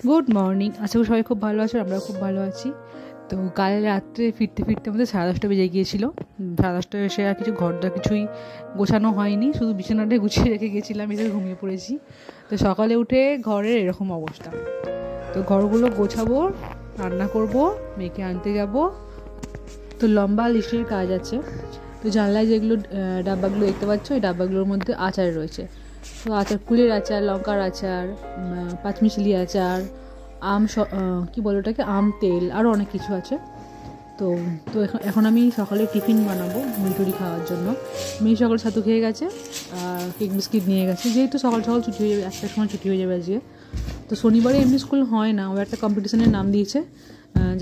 Good morning. আশা করি সবাই খুব ভালো আছো, আমরা খুব ভালো আছি। তো কাল রাত্রে ফিরতে ফিরতে আমাদের 10:30 বেজে গিয়েছিল। 10:30 এসে আর কিছু ঘরটা কিছুই গোছানো হয়নি, শুধু বিছানাটাই গুছিয়ে রেখে গেছিলাম, এদের ঘুমিয়ে পড়েছি। তো সকালে উঠে ঘরের এরকম অবস্থা। তো ঘরগুলো গোছাবো, রান্না করব, মেয়েকে আনতে যাব। তো লম্বা লিস্টের কাজ আছে। তো জানলায় যেগুলো ডাব্বাগুলো দেখতে পাচ্ছ, এই ডাব্বাগুলোর মধ্যে আচার রয়েছে। তো আচার, কুলের আচার, লঙ্কার আচার, পাঁচমিশালি আচার, কী বলে ওটাকে, আম তেল, আরও অনেক কিছু আছে। তো তো এখন আমি সকালে টিফিন বানাবো মুড়ি খাওয়ার জন্য। মেয়ে সকালে ছাতু খেয়ে গেছে আর কেক বিস্কিট নিয়ে গেছে, যেহেতু সকাল সকাল ছুটি হয়ে যাবে, 1টার সময় ছুটি হয়ে যাবে আজকে। তো শনিবারে এমনি স্কুল হয় না, ও একটা কম্পিটিশনের নাম দিয়েছে,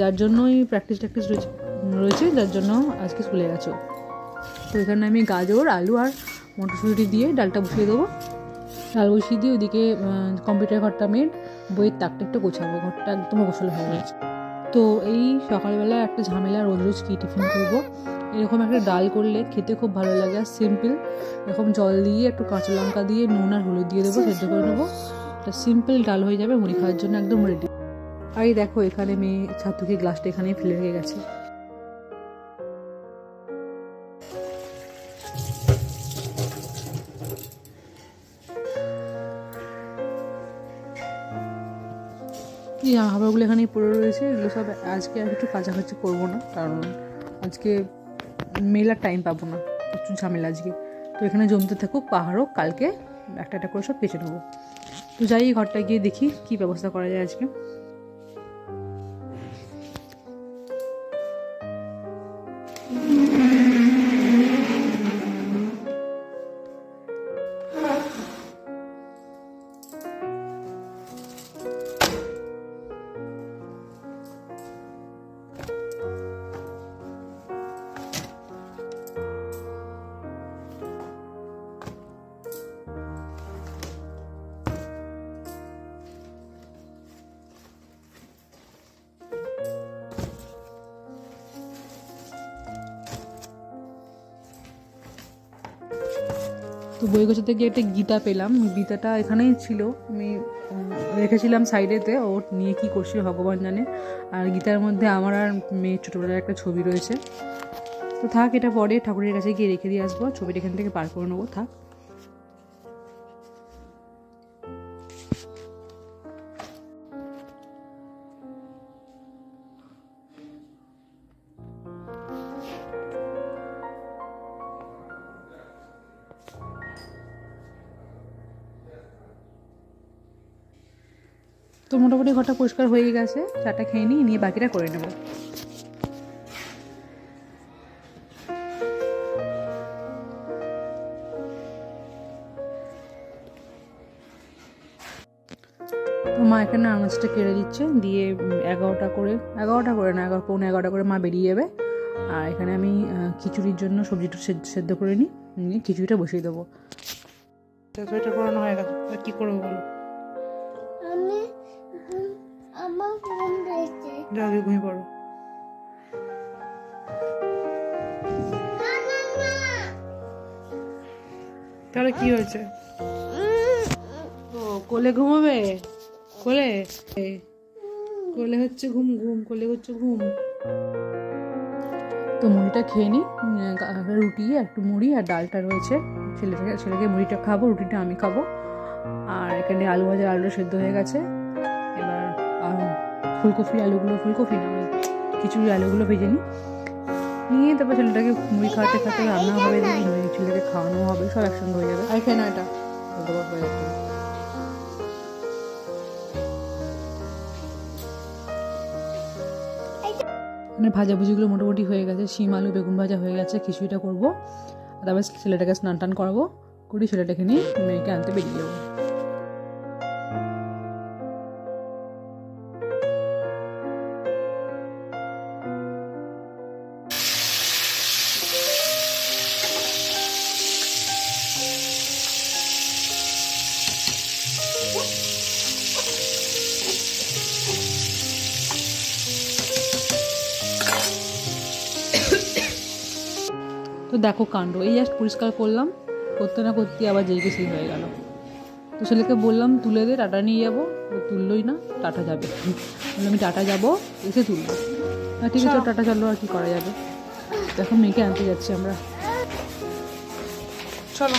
যার জন্যই প্র্যাকটিস রয়েছে, যার জন্য আজকে স্কুলে গেছে। তো এখানে আমি গাজর, আলু আর মটরশুঁটি দিয়ে ডালটা বসিয়ে দেবো। ডাল বসিয়ে দিয়ে ওইদিকে কম্পিউটার ঘরটা মেয়ে বইয়ের তাকটা একটু গোছাবো, ঘরটা একদম গোছালো হয়ে গেছে। তো এই সকালবেলা একটা ঝামেলা, রোজ রোজ কী টিফিন করবো। এরকম একটা ডাল করলে খেতে খুব ভালো লাগে আর সিম্পল। এরকম জল দিয়ে একটু কাঁচা লঙ্কা দিয়ে নুন আর হলুদ দিয়ে দেবো, সেদ্ধ করে নেবো। একটা সিম্পল ডাল হয়ে যাবে, মুড়ি খাওয়ার জন্য একদম রেডি। আর এই দেখো, এখানে মেয়ে ছাতুকে গ্লাসটা এখানেই ফেলে রেখে গেছে। এই জামা কাপড়গুলো এখানেই পড়ে রয়েছে, এগুলো সব আজকে আর কিছু কাছাকাছি করবো না, কারণ আজকে মেলার টাইম পাবো না, প্রচুর ঝামেলা আজকে। তো এখানে জমতে থাকুক, পাহাড়ও কালকে একটা একটা করে সব কেচে নেবো। তো যাই, ঘরটা গিয়ে দেখি কী ব্যবস্থা করা যায় আজকে। তো বই গোছাতে গিয়ে একটা গীতা পেলাম, গীতাটা এখানেই ছিল, আমি রেখেছিলাম সাইডেতে, ও নিয়ে কী করছি ভগবান জানে। আর গীতার মধ্যে আমার আর মেয়ের ছোটোবেলার একটা ছবি রয়েছে। তো থাক, এটা পরে ঠাকুরের কাছে গিয়ে রেখে দিয়ে আসবো, ছবিটা এখান থেকে পার করে নেবো, থাক। তো মোটামুটি ঘরটা পরিষ্কার হয়ে গেছে, চাটা খেয়ে নিয়ে বাকিটা করে নেব। তো মা এখানে আনাজটা কেড়ে দিচ্ছে, দিয়ে 11টা করে না, 11:15 করে মা বেরিয়ে যাবে। আর এখানে আমি খিচুড়ির জন্য সবজিটা সেদ্ধ করে নিয়ে খিচুড়িটা বসিয়ে দেবো। সোয়েটার পরানো হয়ে গেছে, কী করবো বলো? ঘুমিয়ে পড়ো। তাহলে কি হয়েছে? ও কোলে ঘুমাবে, কোলে হচ্ছে ঘুম, কোলে হচ্ছে ঘুম। তো মুড়িটা খেয়ে নিই, রুটি, একটু মুড়ি আর ডালটা রয়েছে, ছেলেকে মুড়িটা খাবো, রুটিটা আমি খাবো। আর এখানে আলু ভাজা, আলুটা সেদ্ধ হয়ে গেছে। এবার ফুলকপি না, খিচুড়ি আলুগুলো ভেজে নিয়ে তারপর ছেলেটাকে মুড়ি খাওয়াতে রান্না হবে, ছেলেকে খাওয়ানো হবে, সব একসঙ্গে হয়ে যাবে। আর খেয়ে না, এটা মানে ভাজাভুজিগুলো মোটামুটি হয়ে গেছে, শিম আলু বেগুন ভাজা হয়ে গেছে, খিচুড়িটা করবো। তারপর ছেলেটাকে স্নান টান করাবো, ছেলেটাকে নিয়ে মেয়েকে আনতে বেরিয়ে যাবো। তো দেখো কাণ্ড, এই জাস্ট পরিষ্কার করতে না করতে আবার যেই সেই হয়ে গেল। তো ছেলেকে বললাম তুলে দে, টাটা নিয়ে যাবো, ও তুললোই না, টাটা যাবে। আমি টাটা যাবো, এসে তুলবো। ঠিক আছে টাটা চলো, আর কি করা যাবে। এখন মেয়েকে আনতে যাচ্ছি আমরা, চলো।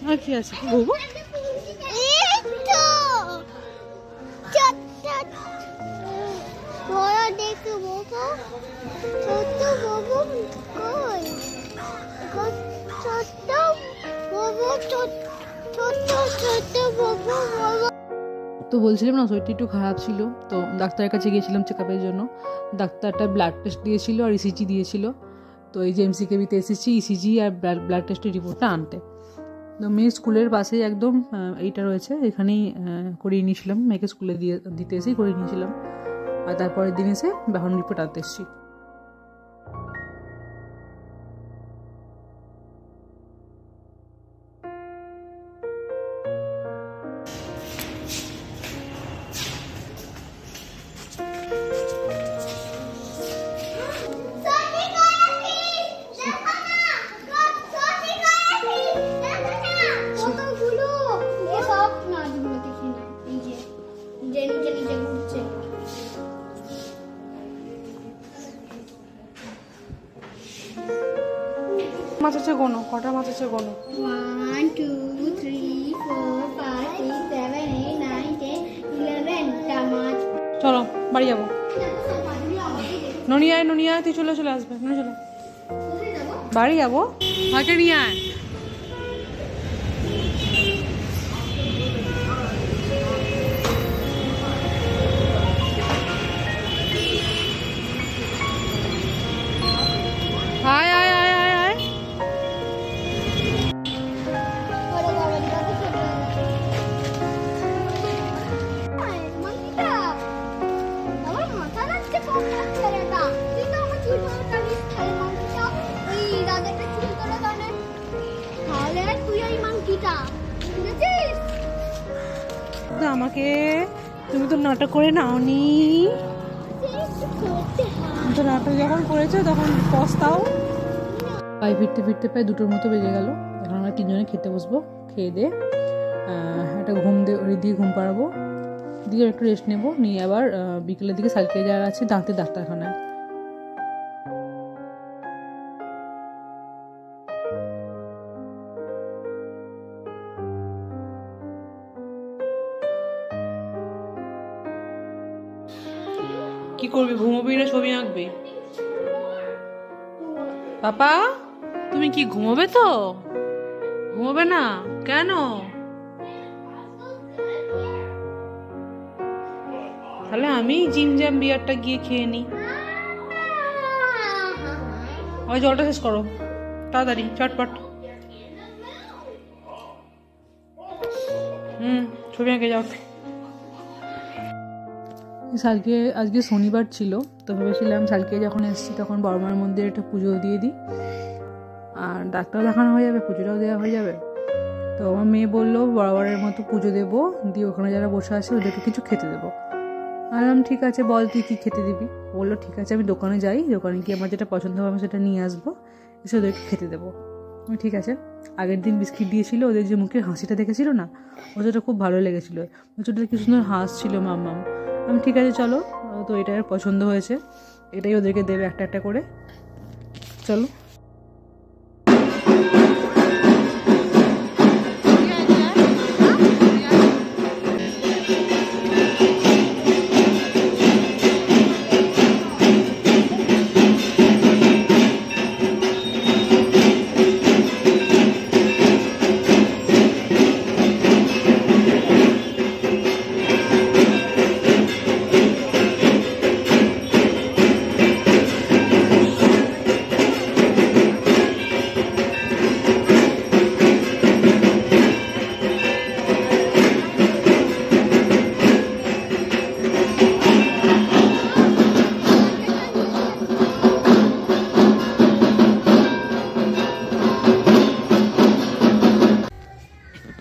আর কি আছে বলবো, তো বলছিলাম না শরীরটা একটু খারাপ ছিল, তো ডাক্তারের কাছে গিয়েছিলাম চেক আপের জন্য। ডাক্তারটা ব্লাড টেস্ট দিয়েছিল আর ইসিজি দিয়েছিল। তো এই যে এমসিকেবিতে এসেছি ইসিজি আর ব্লাড টেস্টের রিপোর্টটা আনতে। তো মেয়ে স্কুলের পাশেই একদম এইটা রয়েছে, এখানেই করিয়ে নিয়েছিলাম। মেয়েকে স্কুলে দিতে এসেই করিয়ে নিয়েছিলাম, আর তারপরের দিন এসে এখন রিপোর্ট আনতে এসেছি। মাছ আছে গোনো, কটা মাছ আছে গোনো? 1 2 3 4 5 6 7 8 9 10 11টা মাছ। চলো বাড়ি যাবো। ননিয়ায় ননিয়ায় তুই চলে আসবে, চলো বাড়ি যাবো। হাটে নিয়ে আয়। আয় আয় আয় আয় আয়। আমাকে তুমি তো নাটক করে নাওনি, তো নাটক যখন করেছো তখন পস্তাও। পায়ে ফিরতে ফিরতে প্রায় 2টোর মতো বেজে গেল। এখন আমরা 3জনে খেতে বসবো। খেয়ে দিয়ে একটা দিয়ে ঘুম পাড়াবো, দিয়ে একটু রেস্ট নেবো, নিয়ে আবার বিকেলের দিকে সাইকেলে যাওয়ার আছে দাঁতের ডাক্তারখানায়। কি করবি, ঘুমোবি না ছবি আঁকবি? পাপা তুমি কি ঘুমোবে? তো ঘুমোবে না কেন? তাহলে আমি জিমজাম বিয়ারটা গিয়ে খেয়ে নিই। ওই জলটা শেষ করো তাড়াতাড়ি, চটপট। ছবি আঁকে যাও। আজকে শনিবার ছিল, তো ভেবেছিলাম সালকে যখন এসেছি তখন বড়মার মন্দিরে একটা পুজো দিয়ে দিই, আর ডাক্তার দেখানো হয়ে যাবে, পুজোটাও দেওয়া হয়ে যাবে। তো আমার মেয়ে বললো বরাবরের মতো পুজো দেবো, দিয়ে ওখানে যারা বসে আছে ওদেরকে কিছু খেতে দেবো। আমি ঠিক আছে বল তুই কী খেতে দিবি। বললো ঠিক আছে আমি দোকানে যাই, দোকানে গিয়ে আমার যেটা পছন্দ হবে আমি সেটা নিয়ে আসবো, এসে ওদেরকে খেতে দেবো। ঠিক আছে। আগের দিন বিস্কিট দিয়েছিল, ওদের যে মুখের হাসিটা দেখেছিল না, ওটা খুব ভালো লেগেছিলো। ছোটো কি সুন্দর হাসছিল মাম্মাম। আমি ঠিক আছে চলো, তো এটাই পছন্দ হয়েছে, এটাই ওদেরকে দেবে একটা একটা করে। চলো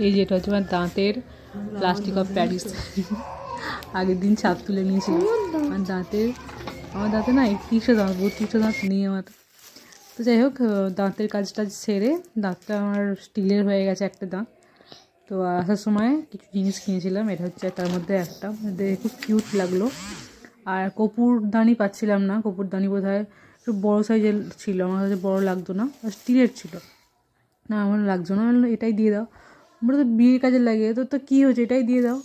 এই যেটা হচ্ছে আমার দাঁতের প্লাস্টিক অফ প্যারিস। আগের দিন ছাপ তুলে নিয়েছিল আমার দাঁতে না 31টা দাঁত 32টা দাঁত নেই আমার। তো যাই হোক দাঁতের কাজটা সেরে দাঁতটা আমার স্টিলের হয়ে গেছে একটা দাঁত, তো আসার সময় কিছু জিনিস কিনেছিলাম, এটা হচ্ছে তার মধ্যে একটা, খুব কিউট লাগলো। আর কপুরদানি পাচ্ছিলাম না, কপুরদানি বোধ হয় একটু বড়ো সাইজের ছিল, আমার কাছে বড়ো লাগতো না, স্টিলের ছিল না, আমার লাগতো না, এটাই দিয়ে দাও, আমরা তো বিয়ের কাজে লাগে, তো কী হয়েছে, এটাই দিয়ে দাও।